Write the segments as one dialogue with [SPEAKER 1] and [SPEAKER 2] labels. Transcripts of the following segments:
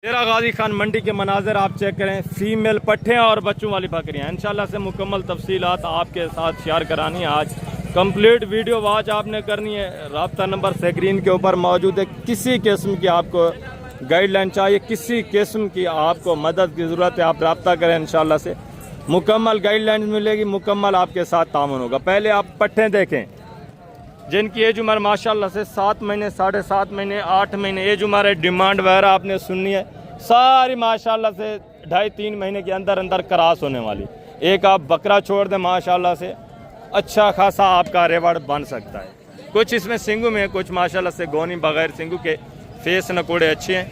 [SPEAKER 1] तेरा गाजी खान मंडी के मनाजिर आप चेक करें। फीमेल पट्ठे और बच्चों वाली बकरियां इंशाल्लाह से मुकम्मल तफसीलात आपके साथ शेयर करानी है। आज कंप्लीट वीडियो वॉच आपने करनी है। राब्ता नंबर स्क्रीन के ऊपर मौजूद है। किसी किस्म की आपको गाइडलाइन चाहिए, किसी किस्म की आपको मदद की ज़रूरत है, आप रब्ता करें। इंशाल्लाह से मुकम्मल गाइडलाइन मिलेगी, मुकम्मल आपके साथ तामुन होगा। पहले आप पट्ठे देखें जिनकी एज उम्र माशाल्लाह से 7 महीने, 7.5 महीने, 8 महीने एज उम्र है। डिमांड वगैरह आपने सुननी है सारी माशाल्लाह से 2.5-3 महीने के अंदर अंदर क्रॉस होने वाली। एक आप बकरा छोड़ दें माशाल्लाह से अच्छा खासा आपका रिवॉर्ड बन सकता है। कुछ इसमें सिंगू में, कुछ माशाल्लाह से गोनी बगैर सिंगू के, फेस नकोड़े अच्छे हैं,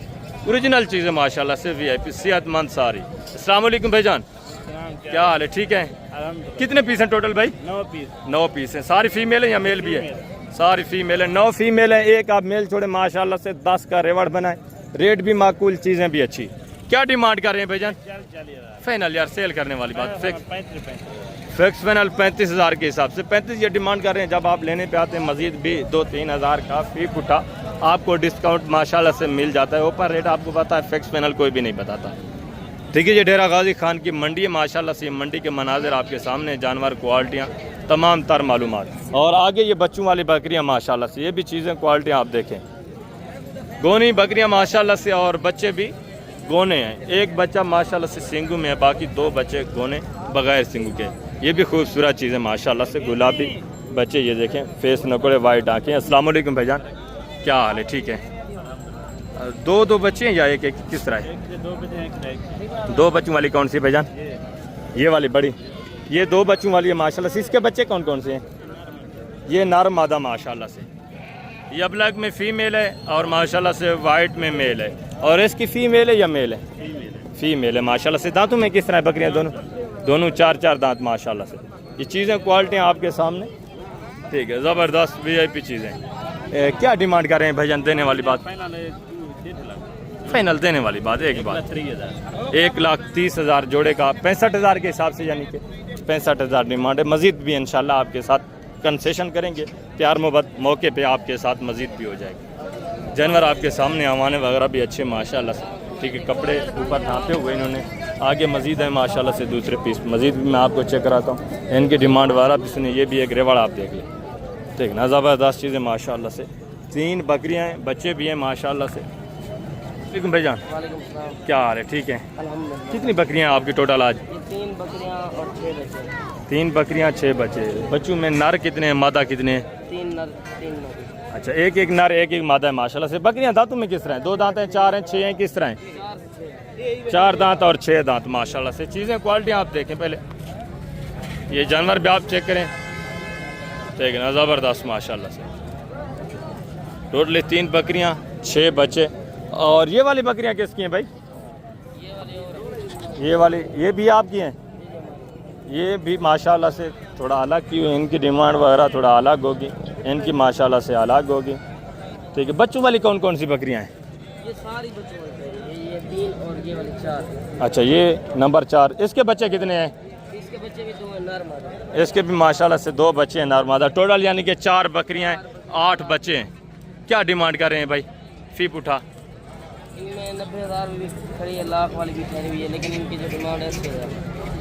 [SPEAKER 1] ओरिजिनल चीज़ें माशाल्लाह से VIP सेहतमंद सारी। अस्सलाम वालेकुम भाईजान, क्या हाल है? ठीक है। कितने पीस हैं टोटल भाई? 9 पीस हैं। सारी फीमेल है या मेल भी है? सारी फीमेल है। 9 फीमेल है, एक आप मेल छोड़े माशाल्लाह से 10 का रिवॉर्ड बनाए। रेट भी माकूल, चीज़ें भी अच्छी। क्या डिमांड कर रहे हैं भाईजान? फाइनल यार, सेल करने वाली बात। फिक्स फाइनल 35,000 के हिसाब से 35 ये डिमांड कर रहे हैं। जब आप लेने पे आते हैं मजीद भी 2-3 हज़ार का फी पुटा आपको डिस्काउंट माशाल्लाह से मिल जाता है। ऊपर रेट आपको पता है, फिक्स फाइनल कोई भी नहीं बताता। ठीक है, ये डेरा गाजी खान की मंडी है माशाल्लाह से। मंडी के मनाजिर आपके सामने, जानवर क्वालिटियाँ तमाम तर मालूमात। और आगे ये बच्चों वाली बकरियाँ माशाल्लाह से, ये भी चीज़ें क्वालिटियाँ आप देखें। गोनी बकरियाँ माशाल्लाह से और बच्चे भी गोने हैं। एक बच्चा माशाल्लाह से सिंगू में है, बाकी 2 बच्चे गोने बगैर सिंगू के। ये भी खूबसूरत चीज़ें माशाल्लाह से, गुलाबी बच्चे। ये देखें, फेस नकोड़े, वाइट आँखें। अस्सलाम वालेकुम भाईजान, क्या हाल है? ठीक है। 2 बच्चे हैं या एक किस तरह है? 2 बच्चों वाली कौन सी भाईजान? ये वाली बड़ी, ये 2 बच्चों वाली है माशाल्लाह से। इसके बच्चे कौन कौन से हैं? ये नर मादा माशाल्लाह से। ये ब्लैक में फीमेल है और माशाल्लाह से वाइट में मेल है। और इसकी फीमेल है या मेल है? फीमेल है माशाल्लाह से। दांतों में किस तरह है बकरियाँ? दोनों 4 दांत माशाल्लाह से। ये चीज़ें क्वालिटियाँ आपके सामने। ठीक है, ज़बरदस्त VIP चीज़ें। क्या डिमांड कर रहे हैं भाईजान? देने वाली बात फाइनल देने वाली बात एक बात 1,30,000 जोड़े का 65,000 के हिसाब से, यानी कि 65,000 डिमांड है। मज़ीद भी इंशाल्लाह आपके साथ कंसेशन करेंगे। प्यार मोहब्बत मौके पे आपके साथ मज़ीद भी हो जाएगी। जानवर आपके सामने, आवाने वगैरह भी अच्छे माशाल्लाह से। ठीक है, कपड़े ऊपर ढांपे हुए इन्होंने। आगे मज़ीद है माशाल्लाह से दूसरे पीस। मज़ीद भी मैं आपको चेक कराता हूँ। इनकी डिमांड वगैरह भी सुनिए। ये भी एक रेवड़ आप देख लें। ठीक ना, ज़बरदस्त चीज़ें माशाल्लाह से। 3 बकरियाँ हैं, बच्चे भी हैं माशाल्लाह से। वालेकुम भाईजान, क्या हाल है? ठीक है। कितनी बकरियां आपकी टोटल आज?
[SPEAKER 2] 3 बकरियां और 6 बच्चे।
[SPEAKER 1] 3 बकरियां 6 बच्चे। बच्चों में नर कितने हैं, मादा कितने हैं?
[SPEAKER 2] 3 नर 3 मादा।
[SPEAKER 1] अच्छा, एक नर एक मादा है माशाल्लाह से। बकरियां दांतों में किस तरह हैं? 2 दांत हैं, 4 हैं, 6 हैं, किस तरह हैं? 4 दांत और 6 दांत माशाल्लाह से। चीज़ें क्वालिटी आप देखें पहले। ये जानवर भी आप चेक करें। ठीक है ना, ज़बरदस्त माशाल्लाह से। टोटली 3 बकरियाँ 6 बच्चे। और ये वाली बकरियां किसकी हैं भाई? ये वाली ये भी आपकी हैं? ये भी माशाल्लाह से थोड़ा अलग की हुई। इनकी डिमांड वगैरह थोड़ा अलग होगी, इनकी माशाल्लाह से अलग होगी। ठीक है, बच्चों वाली कौन कौन सी बकरियां हैं?
[SPEAKER 2] ये सारी बच्चों वाली, ये 3 और ये वाली 4।
[SPEAKER 1] अच्छा, ये नंबर 4। इसके बच्चे कितने हैं?
[SPEAKER 2] इसके बच्चे भी 2 नर मादा।
[SPEAKER 1] इसके भी माशाल्लाह से 2 बच्चे हैं नर मादा। टोटल यानी कि 4 बकरियाँ हैं, 8 बच्चे हैं। क्या डिमांड कर रहे हैं भाई? फी पुठा
[SPEAKER 2] इनमें 90,000 भी खड़ी है, लाख वाली भी खड़ी हुई है, लेकिन इनकी जो डिमांड है 6,000।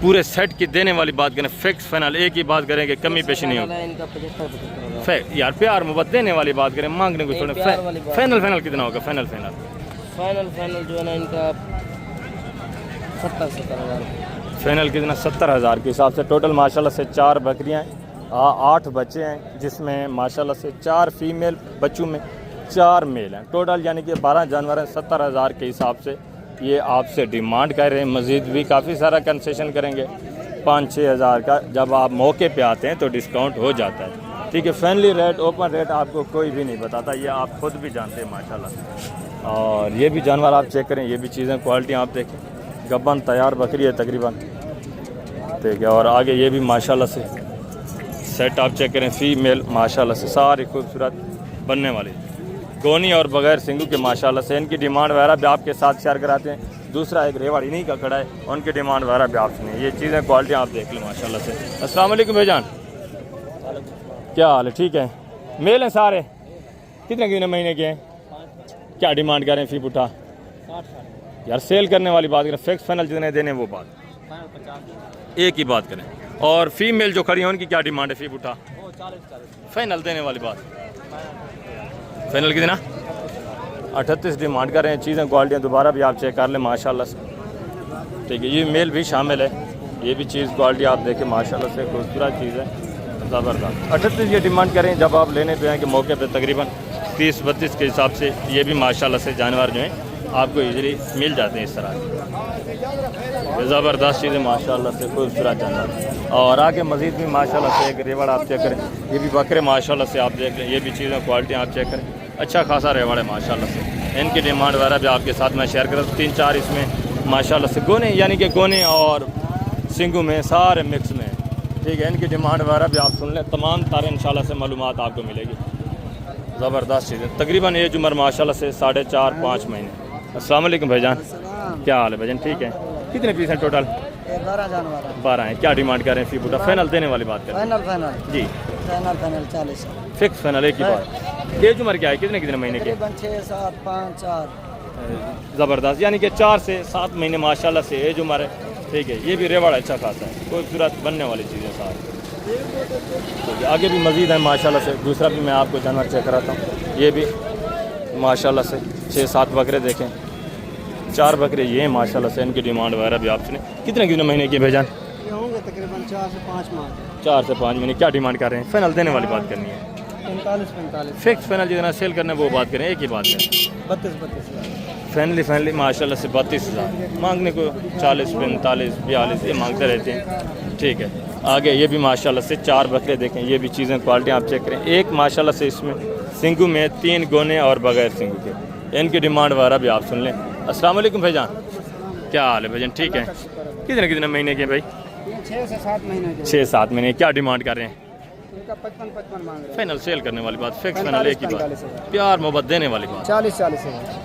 [SPEAKER 1] पूरे सेट की देने वाली बात करें, फिक्स फाइनल एक ही बात करेंगे, कमी पेशी नहीं होगी।
[SPEAKER 2] इनका 75,000
[SPEAKER 1] यार प्यार मोहब्बत देने वाली बात करें, मांगने को छोड़े। फाइनल कितना होगा? फाइनल
[SPEAKER 2] जो है ना इनका 70,000।
[SPEAKER 1] फाइनल कितना? 70,000 के हिसाब से। टोटल माशाल्लाह से 4 बकरियाँ हैं, 8 बच्चे हैं, जिसमें माशाल्लाह से 4 फीमेल, बच्चों में 4 मेल हैं। टोटल यानी कि 12 जानवर हैं। 70,000 के हिसाब से ये आपसे डिमांड कर रहे हैं। मज़ीद भी काफ़ी सारा कंसेशन करेंगे, 5-6 हज़ार का। जब आप मौके पे आते हैं तो डिस्काउंट हो जाता है। ठीक है, फैमिली रेट, ओपन रेट आपको कोई भी नहीं बताता, ये आप खुद भी जानते हैं माशाल्लाह। और ये भी जानवर आप चेक करें, ये भी चीज़ें क्वालिटी आप देखें। गब्बन तैयार बकरी है तकरीबन। ठीक है, और आगे ये भी माशाल्लाह से सेट आप चेक करें, फीमेल माशाल्लाह से सारी खूबसूरत बनने वाली, गोनी और बगैर सिंगू के माशाल्लाह से। इनकी डिमांड वगैरह भी आपके साथ शेयर कराते हैं। दूसरा एक रेवाड़ी नहीं का खड़ा है, उनकी डिमांड वगैरह भी आप सुनिए। ये चीज़ें क्वालिटी आप देख लें माशाल्लाह से। अस्सलाम वालेकुम भाईजान, क्या हाल है? ठीक है। मेल हैं सारे? कितने महीने के हैं? क्या डिमांड कर रहे हैं फी पुठा? यार सेल करने वाली बात करें, फिक्स फाइनल जितने देने वो बात, एक ही बात करें। और फीमेल जो खड़ी है उनकी क्या डिमांड है? फी उठा फाइनल देने वाली बात, फाइनल कितना? 38 डिमांड कर रहे हैं। चीज़ें क्वालिटियाँ दोबारा भी आप चेक कर लें माशाल्लाह से, ठीक है। ये मेल भी शामिल है, ये भी चीज़ क्वालिटी आप देखें माशाल्लाह से खूबसूरत चीज़ है, ज़बरदस्त। 38 ये डिमांड करें। जब आप लेने पे आएँगे मौके पे तकरीबन 30-32 के हिसाब से ये भी माशाल्लाह से जानवर जो हैं आपको इजीली मिल जाते हैं इस तरह के, ज़बरदस्त चीज़ें माशाल्लाह से खूबसूरत जानवर। और आगे मज़ीद भी माशाल्लाह से एक रेवड़ आप चेक करें, ये भी बकरे माशाल्लाह से आप देख लें, ये भी चीज़ें क्वालिटी आप चेक करें, अच्छा खासा रेवड़ है माशाल्लाह से। इनकी डिमांड वगैरह भी आपके साथ मैं शेयर करूँ। 3-4 इसमें माशाल्लाह से गोने, यानी कि गोने और सिंगू में सारे मिक्स में, ठीक है। इनकी डिमांड वगैरह भी आप सुन लें, तमाम तारे इंशाल्लाह से मालूमात आपको मिलेगी, ज़बरदस्त चीज़ें। तकरीबन एज उम्र माशाल्लाह से 4.5-5 महीने। अस्सलाम वालेकुम भाईजान, क्या हाल है भाईजान? ठीक है। कितने पीस हैं टोटल?
[SPEAKER 2] 12 जानवर
[SPEAKER 1] 12 हैं। क्या डिमांड कर रहे हैं? फी बूटा फाइनल देने वाली बात करें।
[SPEAKER 2] फाइनल
[SPEAKER 1] जी
[SPEAKER 2] फाइनल 40
[SPEAKER 1] फिक्स फाइनल, एक ही बात। एज उम्र क्या है? कितने महीने के?
[SPEAKER 2] 6, 7, 5, 4।
[SPEAKER 1] ज़बरदस्त, यानी कि 4 से 7 महीने माशाल्लाह से एज उम्र है, ठीक है। ये भी रेवड़ अच्छा खासा है, खूबसूरत बनने वाली चीज़ें सारी। आगे भी मज़ीद है माशाल्लाह से। दूसरा भी मैं आपको जानवर चेक कराता हूँ। ये भी माशाल्लाह से 6-7 बकरे देखें, 4 बकरे ये हैं माशाल्लाह से। इनकी डिमांड वगैरह भी आपने कितने महीने की भेजान?
[SPEAKER 2] ये होंगे तकरीबन 4 से 5 माह।
[SPEAKER 1] 4 से 5 महीने। क्या डिमांड कर रहे हैं? फाइनल देने वाली बात करनी है।
[SPEAKER 2] 45
[SPEAKER 1] फिक्स फाइनल जितना सेल करना है वो बात करें, एक ही बात है।
[SPEAKER 2] 32
[SPEAKER 1] फैनली माशाल्लाह से 32,000 मांगने को, 40, 45, 42 ये मांगते रहते हैं, ठीक है। आगे ये भी माशाल्लाह से 4 बकरे देखें, ये भी चीज़ें क्वालिटी आप चेक करें। एक माशाल्लाह से इसमें सिंगू में 3 गोने और बगैर सिंगू के। इनकी डिमांड वगैरह भी आप सुन लें। अस्सलाम वालेकुम भाईजान, क्या हाल है भाईजान? ठीक है। कितने महीने के भाई?
[SPEAKER 2] 6 से 7 महीने के।
[SPEAKER 1] 6-7 महीने। क्या डिमांड कर रहे हैं?
[SPEAKER 2] इनका 55 मांग रहे हैं।
[SPEAKER 1] फाइनल सेल करने वाली बात, फिक्स फाइनल एक ही बात, प्यार मोहब्बत देने वाली बात।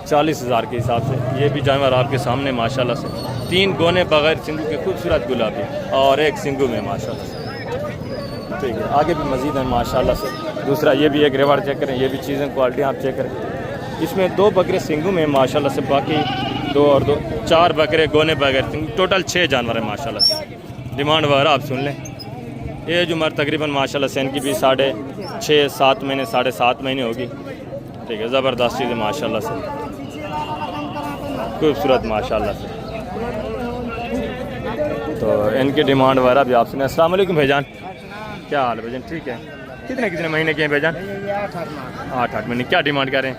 [SPEAKER 1] 40,000 के हिसाब से ये भी जानवर आपके सामने माशाल्लाह से। 3 गोने बगैर सिंगू के, खूबसूरत गुलाबी और एक सिंगू में माशाल्लाह से, ठीक है। आगे भी मज़ीद है माशाल्लाह से। दूसरा ये भी एक रेवड़ चेक करें, ये भी चीज़ें क्वालिटी आप चेक करें। इसमें 2 बकरे सिंगू में माशाल्लाह से, बाकी 2 और 2 4 बकरे गोने बगैर सिंगू, टोटल 6 जानवर है माशाल्लाह से। डिमांड वगैरह आप सुन लें। एज उम्र तकरीबन माशाल्लाह से इनकी भी 6.5-7 महीने, 7.5 महीने होगी, ठीक है। ज़बरदस्त चीज़ है माशाल्लाह से, खूबसूरत माशाल्लाह से। तो इनकी डिमांड वगैरह भी आप सुने। अस्सलाम वालेकुम भाईजान, क्या हाल है भाईजान? ठीक है। कितने महीने के हैं भाईजान? 8 महीने। क्या डिमांड करें?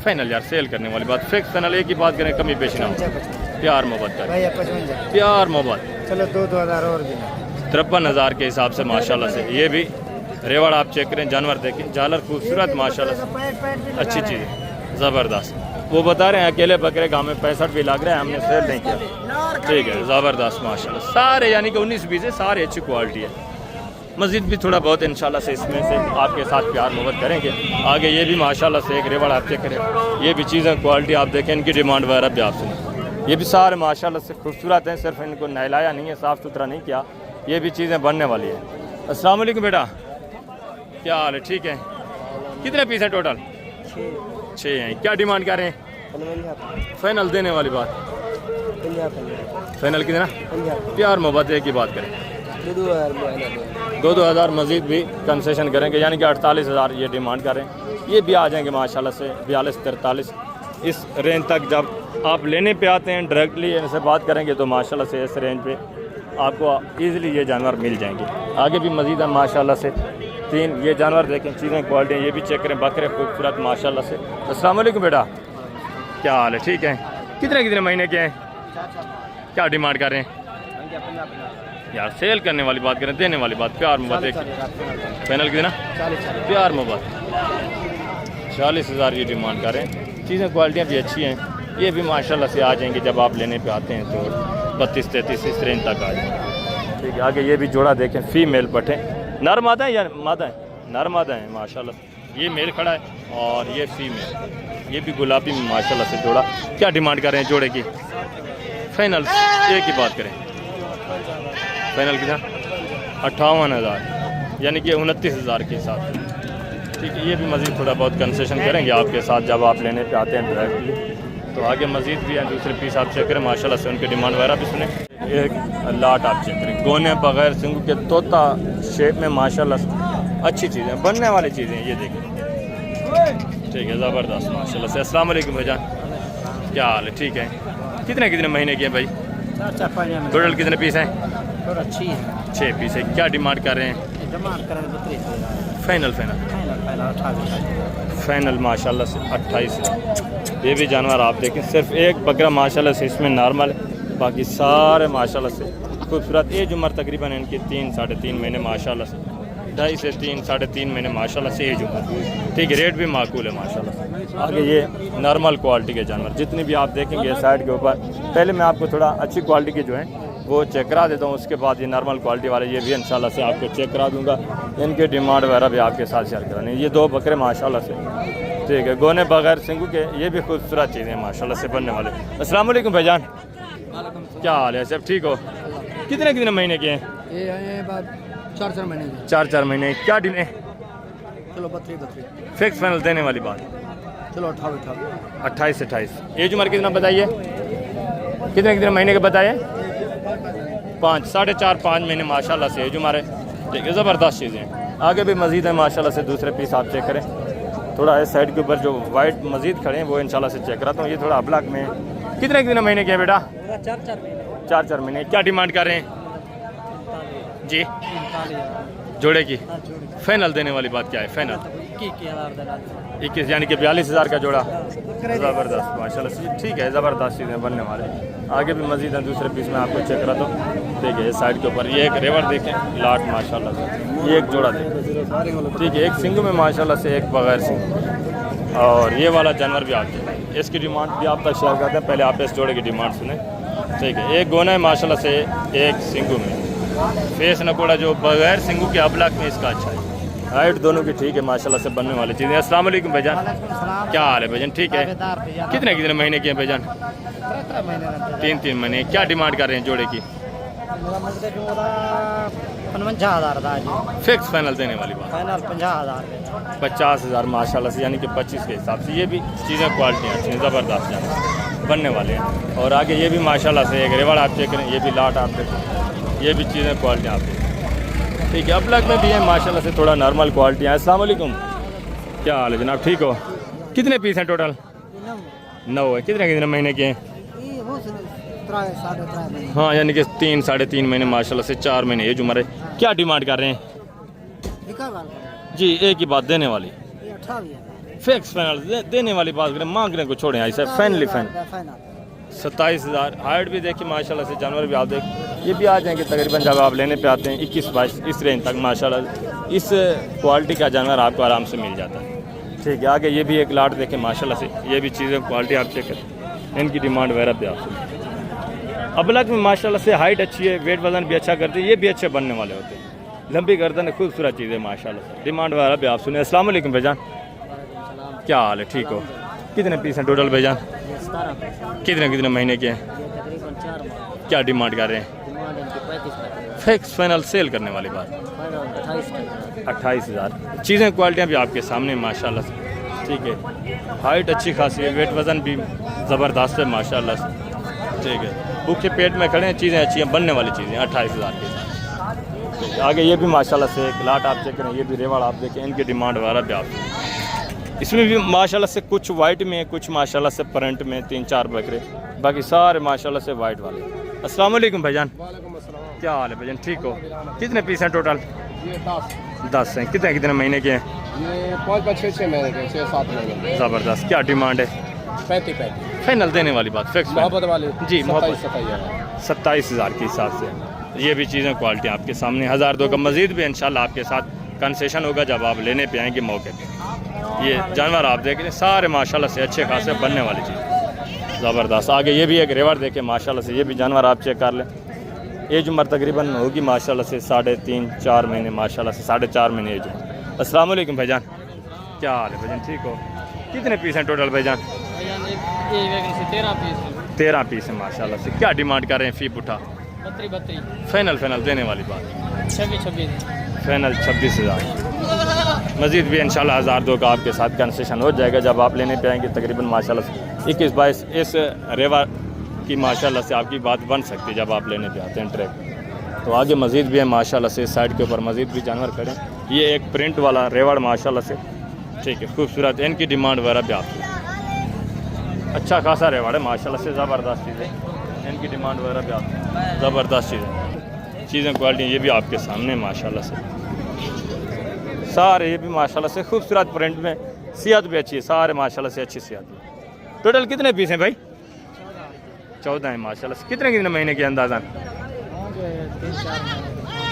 [SPEAKER 1] फाइनल यार सेल करने वाली बात, फिक्स फाइनल एक ही बात करें, कमी पेशी ना हो, प्यार मोहब्बत करें, प्यार मोहब्बत।
[SPEAKER 2] चलो 2,000 और भी।
[SPEAKER 1] 53,000 के हिसाब से माशाल्लाह से। ये भी रेवड़ आप चेक करें, जानवर देखें, झालर खूबसूरत माशाल्लाह से, अच्छी चीज़ है, ज़बरदस्त। वो बता रहे हैं अकेले बकरे गाँव में 65 भी लग रहा है, हमने सेल नहीं किया, ठीक है। ज़बरदस्त माशाल्लाह, सारे यानी कि 19-20 है, सारे अच्छी क्वालिटी है। मज़ीद भी थोड़ा बहुत इंशाल्लाह से इसमें से आपके साथ प्यार मोहब्बत करेंगे। आगे ये भी माशाल्लाह से एक रेवड़ आप चेक करें, ये भी चीज़ें क्वालिटी आप देखें, इनकी डिमांड वगैरह भी आप सुनें। ये भी सारे माशाल्लाह से खूबसूरत हैं, सिर्फ इनको नहलाया नहीं है, साफ़ सुथरा नहीं किया, ये भी चीज़ें बनने वाली है। अस्सलाम वालेकुम बेटा, क्या हाल है? ठीक है। कितने पीस है टोटल? 6 हैं। क्या डिमांड कर रहे हैं? फाइनल देने वाली बात, फाइनल कितना? प्यार मोहब्बत एक ही बात करें, 2,000 मज़ीद भी कंसेशन करेंगे, यानी कि 48,000 ये डिमांड करें। ये भी आ जाएंगे माशाल्लाह से 42-43 इस रेंज तक। जब आप लेने पे आते हैं डायरेक्टली इनसे बात करेंगे तो माशाल्लाह से इस रेंज पे आपको ईज़िली ये जानवर मिल जाएंगे। आगे भी मज़ीद है माशाल्लाह से। 3 ये जानवर देखें, चीज़ें क्वालिटी ये भी चेक करें, बकरे खूबसूरत माशाल्लाह से। अस्सलाम वालेकुम बेटा, क्या हाल है? ठीक है। कितने महीने के हैं? क्या डिमांड कर रहे हैं? यार सेल करने वाली बात करें, देने वाली बात, प्यार मोहब्बत एक फाइनल कितना? प्यार मोहब्बत 40,000 ये डिमांड कर रहे हैं। चीज़ें क्वालिटियाँ भी अच्छी हैं, ये भी माशाल्लाह से आ जाएंगे जब आप लेने पे आते हैं तो 32-33 इस रेंज तक आ जाएंगे, ठीक है। आगे ये भी जोड़ा देखें, फीमेल पट्टे, नर मादा है या मादा है? नर मादा है माशाल्लाह। ये मेल खड़ा है और ये फीमेल, ये भी गुलाबी में माशाल्लाह से जोड़ा। क्या डिमांड कर रहे हैं जोड़े की? फाइनल एक ही बात करें, फाइनल कितना? 58,000, यानी कि 29,000 के हिसाब से, ठीक है। ये भी मज़ीद थोड़ा बहुत कंसेशन करेंगे आपके साथ जब आप लेने पे आते हैं डायरेक्टली, तो आगे मजीद भी हैं दूसरे पीस आप चेक करें माशाल्लाह से, उनकी डिमांड वगैरह भी सुने। एक लाट आप चेक करें, गोने बगैर सिंगू के तोता शेप में माशाल्लाह से अच्छी चीज़ें, बनने वाली चीज़ें ये देखें। ठीक है, ज़बरदस्त माशाल्लाह से। अस्सलाम वालेकुम भाईजान, क्या हाल है? ठीक है। कितने महीने के हैं भाई?
[SPEAKER 2] 4-5
[SPEAKER 1] टोटल कितने पीस हैं?
[SPEAKER 2] और अच्छी है।
[SPEAKER 1] 6 पीस है। क्या डिमांड कर रहे हैं?
[SPEAKER 2] डिमांड करें 32
[SPEAKER 1] फाइनल फाइनल माशाल्लाह से 28 है। ये भी जानवर आप देखें, सिर्फ एक बकरा माशाल्लाह से इसमें नॉर्मल है, बाकी सारे माशाल्लाह से खूबसूरत। एज उम्र तकरीबन इनकी 3-3.5 महीने माशाल्लाह से, 2.5 से 3-3.5 महीने माशाल्लाह से एज उम्र। ठीक है, रेट भी माकूल है माशाल्लाह से। आगे ये नॉर्मल क्वालिटी के जानवर जितने भी आप देखेंगे साइड के ऊपर, पहले मैं आपको थोड़ा अच्छी क्वालिटी के जो हैं वो चेक करा देता हूँ, उसके बाद ये नॉर्मल क्वालिटी वाले ये भी इंशाल्लाह से आपको चेक करा दूँगा। इनके डिमांड वगैरह भी आपके साथ शेयर कराने। ये 2 बकरे माशाल्लाह से, ठीक है, गोने बगैर सिंगू के, ये भी खूबसूरत चीज़ें माशाल्लाह से बनने वाले। अस्सलाम वालेकुम भाईजान, क्या हाल है? सब ठीक हो? कितने महीने के हैं?
[SPEAKER 2] ये बात 4-4 महीने की।
[SPEAKER 1] 4 महीने। क्या डिले?
[SPEAKER 2] चलो 32
[SPEAKER 1] फिक्स फाइनल देने वाली बात?
[SPEAKER 2] चलो 28
[SPEAKER 1] 28 से 28। एज उम्र कितना बताइए? कितने महीने के बताइए? 4.5 महीने माशाल्लाह से एज उम्र है। ठीक है, ज़बरदस्त चीज़ें। आगे भी मज़ीद है माशाल्लाह से, दूसरे पीस आप चेक करें। थोड़ा इस साइड के ऊपर जो वाइट मज़ीद खड़े हैं वो इंशाल्लाह से चेक कराता हूँ। ये थोड़ा ब्लैक में। कितने महीने के हैं बेटा? 4 महीने। क्या डिमांड कर रहे हैं जी? जोड़े की फाइनल देने वाली बात क्या है? फाइनल 21 यानी कि 42,000 का जोड़ा। ज़बरदस्त माशाल्लाह से, ठीक है, ज़बरदस्त चीज़ें बनने वाले। आगे भी मज़ीद है दूसरे पीस में आपको चेक कराता हूँ। देखिए इस साइड के ऊपर ये एक रेवर देखें, लाट माशाल्लाह से, ये एक जोड़ा देखें। ठीक है, एक सिंगू में माशाल्लाह से, एक बगैर सिंगू। और ये वाला जानवर भी आपके, इसकी डिमांड भी आप तक शेयर करते हैं। पहले आप इस जोड़े की डिमांड सुने। ठीक है, एक गोना है माशाल्लाह से, एक सिंगू में। फेस नकोड़ा जो बगैर सिंगू के अबलाक में इसका अच्छा है। हाइट दोनों की ठीक है माशाल्लाह से, बनने वाली चीज़ें। अस्सलाम वालेकुम भाईजान, क्या हाल है भाईजान? ठीक है। कितने महीने के हैं भाईजान? 3 महीने। क्या डिमांड कर रहे हैं जोड़े की?
[SPEAKER 2] 55,000
[SPEAKER 1] फिक्स फाइनल देने वाली बात?
[SPEAKER 2] फाइनल 50,000
[SPEAKER 1] 50,000 माशाल्लाह से, यानी कि 25 के हिसाब से। ये भी चीज़ें क्वालिटी अच्छी हैं, ज़बरदस्त जानवर बनने वाले हैं। और आगे ये भी माशाल्लाह से एक रेवड़ आप चेक करें, ये भी लाट आप देखें, ये भी चीज़ें क्वालिटी आप देखें। ठीक है, अबलग में भी है माशाल्लाह से, थोड़ा नॉर्मल क्वालिटी है। अस्सलाम वालेकुम, क्या हाल है जनाब? ठीक हो? कितने पीस हैं टोटल? 9 है। कितने महीने के हैं? हाँ, यानी कि 3-3.5 महीने माशाल्लाह से, 4 महीने एज उम्र है। क्या डिमांड कर रहे हैं जी? एक ही बात देने वाली, फिक्स फाइनल देने वाली बात करें, मांगने को छोड़ें ऐसा। Finally final 27,000। हाइट भी देखिए माशाल्लाह से, जानवर भी आप देख, ये भी आ जाएंगे तकरीबन जब आप लेने पे आते हैं 21-22 इस रेंज तक माशाल्लाह। इस क्वालिटी का जानवर आपको आराम से मिल जाता है। ठीक है, आगे ये भी एक लाट देखें माशाल्लाह से, ये भी चीज़ें क्वालिटी आप चेक करें, इनकी डिमांड वगैरह भी आपसे। अबलग में माशाल्लाह से हाइट अच्छी है, वेट वजन भी अच्छा करते हैं, ये भी अच्छे बनने वाले होते हैं। लंबी गर्दन है, खूबसूरत चीज़ है माशाल्लाह से। डिमांड वगैरह भी आप सुने। अस्सलाम वालेकुम भाईजान, क्या हाल है? ठीक हो? कितने पीस हैं टोटल भाईजान? कितने महीने के हैं? क्या डिमांड कर रहे हैं? फिक्स फाइनल सेल करने वाली बात? 28,000। चीज़ें क्वालिटियाँ भी आपके सामने माशाल्लाह से। ठीक है, हाइट अच्छी खासी है, वेट वज़न भी ज़बरदस्त है माशाल्लाह से। ठीक है, भूखे पेट में खड़े हैं, चीज़ें अच्छी हैं, बनने वाली चीज़ें 28,000 के साथ। ठीक है, आगे ये भी माशाल्लाह से एक लाट आप चेक करें, ये भी रेवाड़ आप देखें, इनकी डिमांड वगैरह भी आप। इसमें भी माशाल्लाह से कुछ वाइट में, कुछ माशाल्लाह से प्रिंट में, 3-4 बकरे, बाकी सारे माशाल्लाह से वाइट वाले। अस्सलाम वालेकुम भाईजान, क्या हाल है भाईजान? ठीक हो? कितने पीस हैं टोटल?
[SPEAKER 3] ये
[SPEAKER 1] 10 हैं। कितने महीने के हैं?
[SPEAKER 3] ये 5-6 महीने के, 6-7 महीने।
[SPEAKER 1] ज़बरदस्त। क्या डिमांड है?
[SPEAKER 3] 35
[SPEAKER 1] फाइनल देने वाली बात? फिक्स
[SPEAKER 3] मोहब्बत वाली
[SPEAKER 1] जी, मोहब्बत
[SPEAKER 3] 27,000
[SPEAKER 1] के हिसाब से। ये भी चीज़ें क्वालिटी आपके सामने। 1,000-2 का मज़ीद भी इंशाल्लाह आपके साथ कंसेशन होगा जब आप लेने पे आएंगे मौके पे। ये जानवर आप देख रहे हैं सारे माशाल्लाह से अच्छे खासे बनने वाली चीज़, ज़बरदस्त। आगे ये भी एक रेवर देखें माशाल्लाह से, ये भी जानवर आप चेक कर लें। एज उम्र तकरीबन होगी माशाल्लाह से 3.5-4 महीने, माशाल्लाह से 4.5 महीने एज उम्र। अस्सलाम वालेकुम भाईजान, क्या हाल है भाईजान? ठीक हो? कितने पीस हैं टोटल भाईजान? 13 पीस हैं माशाल्लाह से। क्या डिमांड कर रहे हैं? फी पुठा
[SPEAKER 2] 32
[SPEAKER 1] फाइनल देने वाली बात?
[SPEAKER 2] 26
[SPEAKER 1] फाइनल 26,000। मज़ीद भी इंशाल्लाह 1,000-2 का आपके साथ कंसेशन हो जाएगा जब आप लेने पे आएंगे तकरीबन माशाल्लाह से 21-22 इस रेवा की माशाल्लाह से आपकी बात बन सकती है जब आप लेने पे आते हैं ट्रैक। तो आगे मज़ीद भी है माशाल्लाह से, इस साइड के ऊपर मज़ीद भी जानवर खड़े हैं। ये एक प्रिंट वाला रेवाड़ माशाल्लाह से ठीक है, खूबसूरत, इनकी डिमांड वगैरह भी आपकी अच्छा खासा रेवाड़ है माशाल्लाह से, ज़बरदस्त चीज़ है, इनकी डिमांड वगैरह भी आपकी ज़बरदस्त चीज़ है, चीज़ें क्वालिटी ये भी आपके सामने माशाल्लाह से सारे, ये भी माशाल्लाह से खूबसूरत प्रिंट में, सेहत भी अच्छी है सारे माशाल्लाह से, अच्छी सेहत है। टोटल कितने पीस हैं भाई? 14 है माशाल्लाह से। कितने महीने के अंदाज़ा?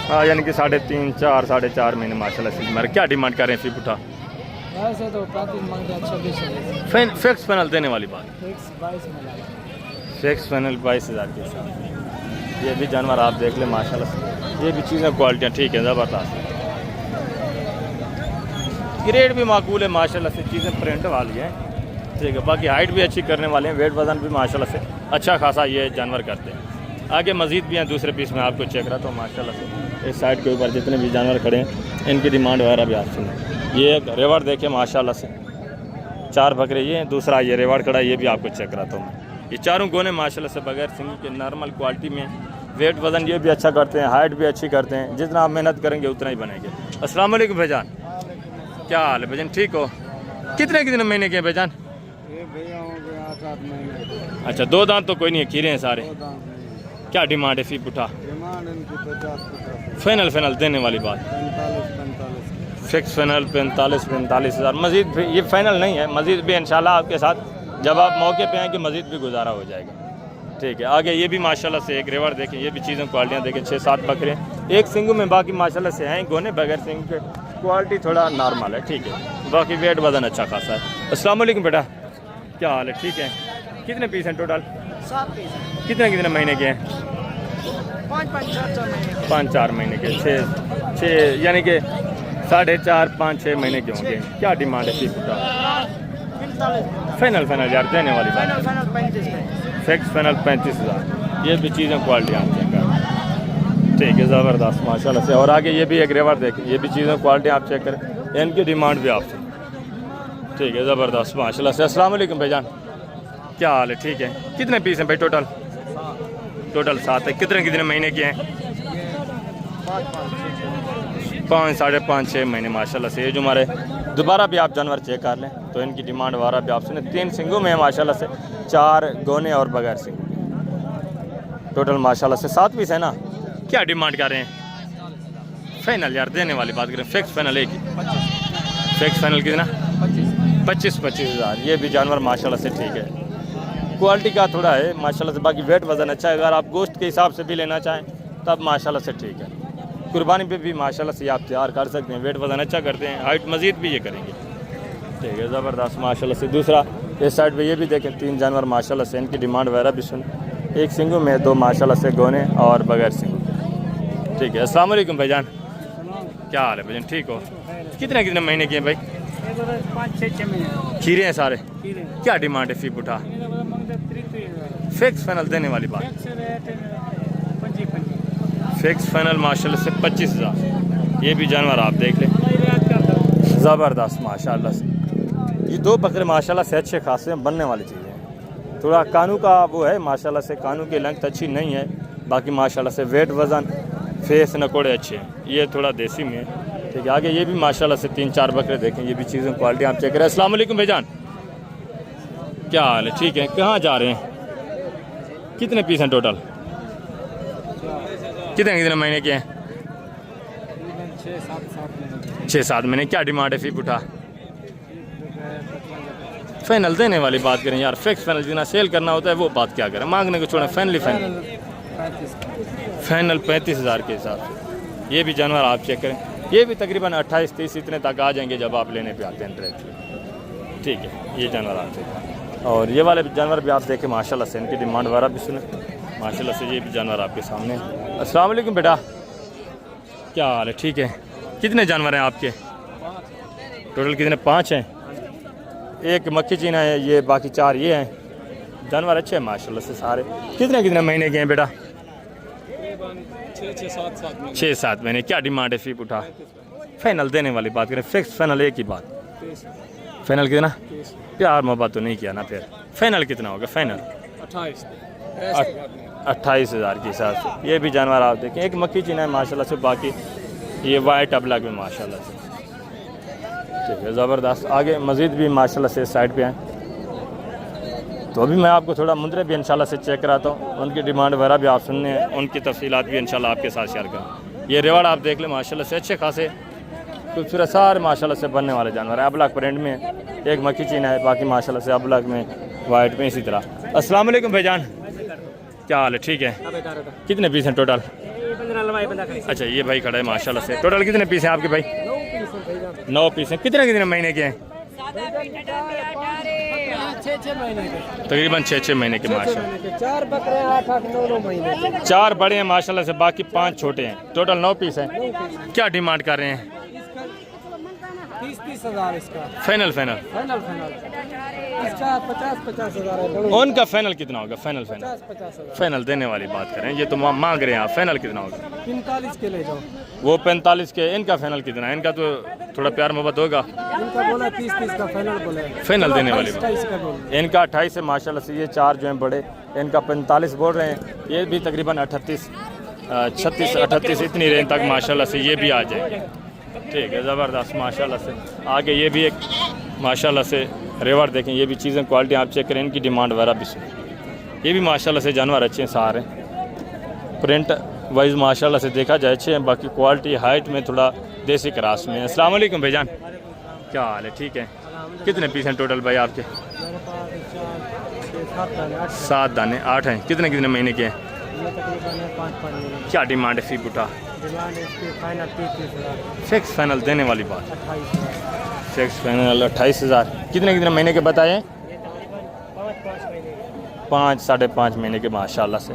[SPEAKER 1] हाँ, यानी कि 3.5, 4, 4.5 महीने माशाल्लाह से। हमारे क्या डिमांड कर रहे हैं फी पुठा?
[SPEAKER 2] वैसे तो 35 मांगते हैं, 26
[SPEAKER 1] फिक्स फाइनल देने वाली बात,
[SPEAKER 2] फिक्स 22 में
[SPEAKER 1] फिक्स फाइनल 22,000 के साथ। ये भी जानवर आप देख लें माशाल्लाह से, ये भी चीज़ें क्वालिटियाँ ठीक है, ज़बरदस्त, ग्रेड भी माकूल है माशाल्लाह से, चीज़ें प्रिंट वाली हैं ठीक है। बाकी हाइट भी अच्छी करने वाले हैं, वेट वज़न भी माशाल्लाह से अच्छा खासा ये जानवर करते हैं। आगे मज़ीद भी हैं दूसरे पीस में आपको चेक रहा तो माशाल्लाह से इस साइड के ऊपर जितने भी जानवर खड़े हैं इनकी डिमांड वगैरह भी आप सुनें। ये एक रेवाड़ देखें माशाल्लाह से, 4 बकरे ये हैं, दूसरा ये रेवाड़ खड़ा है, ये भी आपको चेक कराता हूँ मैं। ये चारों गोने माशाल्लाह से बगैर सिंगी के नॉर्मल क्वालिटी में, वेट वज़न ये भी अच्छा करते हैं, हाइट भी अच्छी करते हैं, जितना आप मेहनत करेंगे उतना ही बनेंगे। अस्सलाम वालेकुम भाईजान, क्या हाल है भाईजान, ठीक हो? कितने महीने के हैं भाईजान? अच्छा, 2 दांत तो कोई नहीं है, खीरे हैं सारे। क्या डिमांड है फी पुठा? फाइनल देने वाली बात, फिक्स फाइनल 45 हज़ार। मज़ीद भी ये फाइनल नहीं है, मज़ीद भी इंशाल्लाह आपके साथ जब आप मौके पे आएँ कि मज़ीद भी गुजारा हो जाएगा ठीक है। आगे ये भी माशाल्लाह से एक रेवाड़ देखें, ये भी चीज़ें क्वालिटियाँ देखें, 6-7 बकरे एक सिंगू में, बाकी माशाल्लाह से हैं गोने बगैर सिंग के, क्वालिटी थोड़ा नॉर्मल है ठीक है, बाकी वेट वज़न अच्छा खासा है। अस्सलाम वालेकुम बेटा, क्या हाल है, ठीक है? कितने पीस हैं टोटल?
[SPEAKER 2] 7 पीस,
[SPEAKER 1] कितने महीने के हैं? 5-4 महीने के, 6 यानी कि 4.5, 5-6 महीने के होंगे। क्या डिमांड है फीस का? फाइनल यार देने वाली बात, फिक्स फाइनल 35,000। ये भी चीज़ें क्वालिटी आती हैं ठीक है, ज़बरदस्त माशाल्लाह से। और आगे ये भी एक रेवाड़ देखें, ये भी चीज़ें क्वालिटी आप चेक करें, इनकी डिमांड भी आपसे ठीक है, ज़बरदस्त माशाल्लाह से। अस्सलाम वालेकुम भाईजान, क्या हाल है, ठीक है? कितने पीस हैं भाई टोटल? 7 है। कितने महीने के हैं? 5, 5.5, 6 महीने माशाल्लाह से। ये जो हमारे दोबारा भी आप जानवर चेक कर लें तो इनकी डिमांड वगैरह भी आप सुने, 3 सिंगों में है माशाल्लाह से, 4 गोने और बगैर सिंग, टोटल माशाल्लाह से 7 पीस है ना। क्या डिमांड कर रहे हैं? फाइनल यार देने वाली बात करें, फिक्स फाइनल एक ही, फिक्स फाइनल कितना? 25 हज़ार। ये भी जानवर माशाल्लाह से ठीक है, क्वालिटी का थोड़ा है माशाल्लाह से, बाकी वेट वज़न अच्छा है। अगर आप गोश्त के हिसाब से भी लेना चाहें तब माशाल्लाह से ठीक है, कुर्बानी पे भी माशाल्लाह से आप तैयार कर सकते हैं, वेट वज़न अच्छा करते हैं, हाइट मज़ीद भी ये करेंगे ठीक है, ज़बरदस्त माशाल्लाह से। दूसरा इस साइड पे ये भी देखें, 3 जानवर माशाल्लाह से, इनकी डिमांड वगैरह भी सुन, एक सिंगू में, 2 माशाल्लाह से गोने और बगैर सिंगू ठीक है। अस्सलाम वालेकुम भाईजान, क्या हाल है भाईजान, ठीक हो? कितने महीने के हैं भाई?
[SPEAKER 2] 5-6 महीने
[SPEAKER 1] खीरे हैं सारे। क्या डिमांड है फी पुठा? फिक्स फाइनल देने वाली बात, फिक्स फाइनल माशाल्लाह से 25,000। ये भी जानवर आप देख लें, ज़बरदस्त माशाल्लाह से। ये 2 बकरे माशाल्लाह से अच्छे खासे बनने वाली चीज़ें हैं। थोड़ा कानू का वो है माशाल्लाह से, कानू की लेंथ अच्छी नहीं है, बाकी माशाल्लाह से वेट वज़न फेस नकोड़े अच्छे हैं। ये थोड़ा देसी में है ठीक है। आगे ये भी माशाल्लाह से 3-4 बकरे देखें, ये भी चीज़ें क्वालिटी आप चेक करें। अस्सलाम वालेकुम भाईजान, क्या हाल है, ठीक है? कहाँ जा रहे हैं? कितने पीस हैं टोटल? कितने महीने के हैं? 6-7 महीने। क्या डिमांड है फी पुठा? फाइनल देने वाली बात करें यार, फिक्स फाइनल जितना सेल करना होता है वो बात क्या करें, मांगने को छोड़ें, फाइनल 35 हज़ार के हिसाब से। ये भी जानवर आप चेक करें, ये भी तकरीबन 28-30 इतने तक आ जाएंगे जब आप लेने पे आते हैं ट्रैक ठीक है। ये जानवर आप चेक करें, और ये वाले जानवर भी आप देखें माशाल्लाह से, इनकी डिमांड वगैरह भी सुने माशाल्लाह से। ये भी जानवर आपके सामने। अस्सलाम वालेकुम बेटा, क्या हाल है, ठीक है? कितने जानवर हैं आपके टोटल? कितने? 5 हैं। एक मक्खी चीना है ये, बाकी 4 ये हैं। जानवर अच्छे हैं माशाल्लाह से सारे। कितने महीने के हैं बेटा? 6-7 महीने। क्या डिमांड है फी पुठा? फाइनल देने वाली बात करें, फिक्स फाइनल एक ही बात, फाइनल कितना? प्यार मोहब्बत तो नहीं किया ना फिर? फाइनल कितना होगा फाइनल? 28,000 के हिसाब से। ये भी जानवर आप देखें, एक मक्खी चीना है माशाल्लाह से, बाकी ये वाइट अबलग में माशाल्लाह से। ठीक है, ज़बरदस्त। आगे मज़ीद भी माशाल्लाह से साइड पे हैं, तो अभी मैं आपको थोड़ा मुंदरे भी इंशाल्लाह से चेक कराता हूँ, उनकी डिमांड वगैरह भी आप सुनने हैं, उनकी तफसीलात भी इंशाल्लाह आपके साथ शेयर करूँ। ये रेवाड़ आप देख लें माशाल्लाह से, अच्छे खासे खूबसूरत सारे माशाल्लाह से बनने वाले जानवर हैं। अबलग प्रिंट में एक मक्खी चीना है, बाकी माशाल्लाह से अबलग में वाइट में इसी तरह। अस्सलाम वालेकुम भाईजान, क्या हाल है? ठीक है, कितने पीस हैं टोटल? अच्छा, ये भाई खड़ा है माशाल्लाह से। टोटल कितने पीस हैं आपके भाई? 9 पीस हैं। कितने महीने के हैं? तकरीबन 6 महीने के माशाल्लाह।
[SPEAKER 3] 4 बकरे 8-9 महीने।
[SPEAKER 1] 4 बड़े हैं माशाल्लाह से, बाकी 5 छोटे हैं। टोटल 9 पीस हैं। क्या डिमांड कर रहे हैं?
[SPEAKER 3] 30 हज़ार इसका
[SPEAKER 1] फाइनल
[SPEAKER 3] इसका 50 हज़ार।
[SPEAKER 1] उनका फाइनल कितना होगा? फाइनल देने वाली बात करें, ये तो मांग रहे हैं आप, फाइनल कितना होगा?
[SPEAKER 3] 45 के ले जाओ।
[SPEAKER 1] वो 45 के। इनका फाइनल कितना है? इनका तो थोड़ा प्यार मोहब्बत होगा।
[SPEAKER 3] इनका बोला 30 का फाइनल बोला है।
[SPEAKER 1] फाइनल देने वाली बात।
[SPEAKER 3] 28 का बोला।
[SPEAKER 1] इनका 28 है माशाल्लाह से। ये 4 जो हैं बड़े, इनका 45 बोल रहे हैं। ये भी तकरीबन 36-38 इतनी रेंज तक माशाल्लाह से ये भी आ जाए। ठीक है, ज़बरदस्त माशाल्लाह से। आगे ये भी एक माशाल्लाह से रेवाड़ देखें, ये भी चीज़ें क्वालिटी आप चेक करें, इनकी डिमांड वगैरह भी सुन। ये भी माशाल्लाह से जानवर अच्छे हैं सारे, प्रिंट वाइज माशाल्लाह से देखा जाए अच्छे हैं, बाकी क्वालिटी हाइट में थोड़ा देसी क्रास में। अस्सलाम वालेकुम भाईजान, क्या हाल है? ठीक है, कितने पीस हैं टोटल भाई आपके? 7 दाने। 8 हैं। कितने महीने के हैं?
[SPEAKER 3] 5
[SPEAKER 1] क्या डिमांड है फी बुटा?
[SPEAKER 3] डिमांड इसकी फाइनल 30 हज़ार।
[SPEAKER 1] फिक्स फाइनल देने वाली बात।
[SPEAKER 3] 28
[SPEAKER 1] फिक्स फाइनल 28,000। कितने महीने के बताए? 5-5.5 महीने के माशाल्लाह से।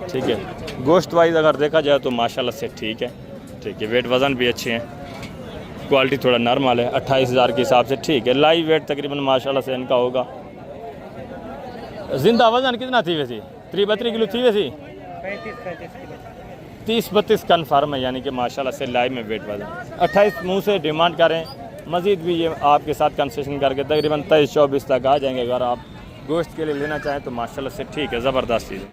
[SPEAKER 1] ठीक है, गोश्त वाइज अगर देखा जाए तो माशाल्लाह से ठीक है। ठीक है, वेट वज़न भी अच्छे हैं, क्वालिटी थोड़ा नॉर्मल है। 28,000 के हिसाब से ठीक है। लाइव वेट तकरीबन माशाल्लाह से इनका होगा। जिंदा वज़न कितना थी वैसे? 32 किलो थी वैसे? 30-32 कन्फर्म है, यानी कि माशाल्लाह से लाइव में वेट वज़न। 28 मुँह से डिमांड करें, मज़ीद भी ये आपके साथ कंसेशन करके तकरीबन 23-24 तक आ जाएंगे। अगर आप गोश्त के लिए लेना चाहें तो माशाल्लाह से ठीक है, ज़बरदस्त चीज़ है।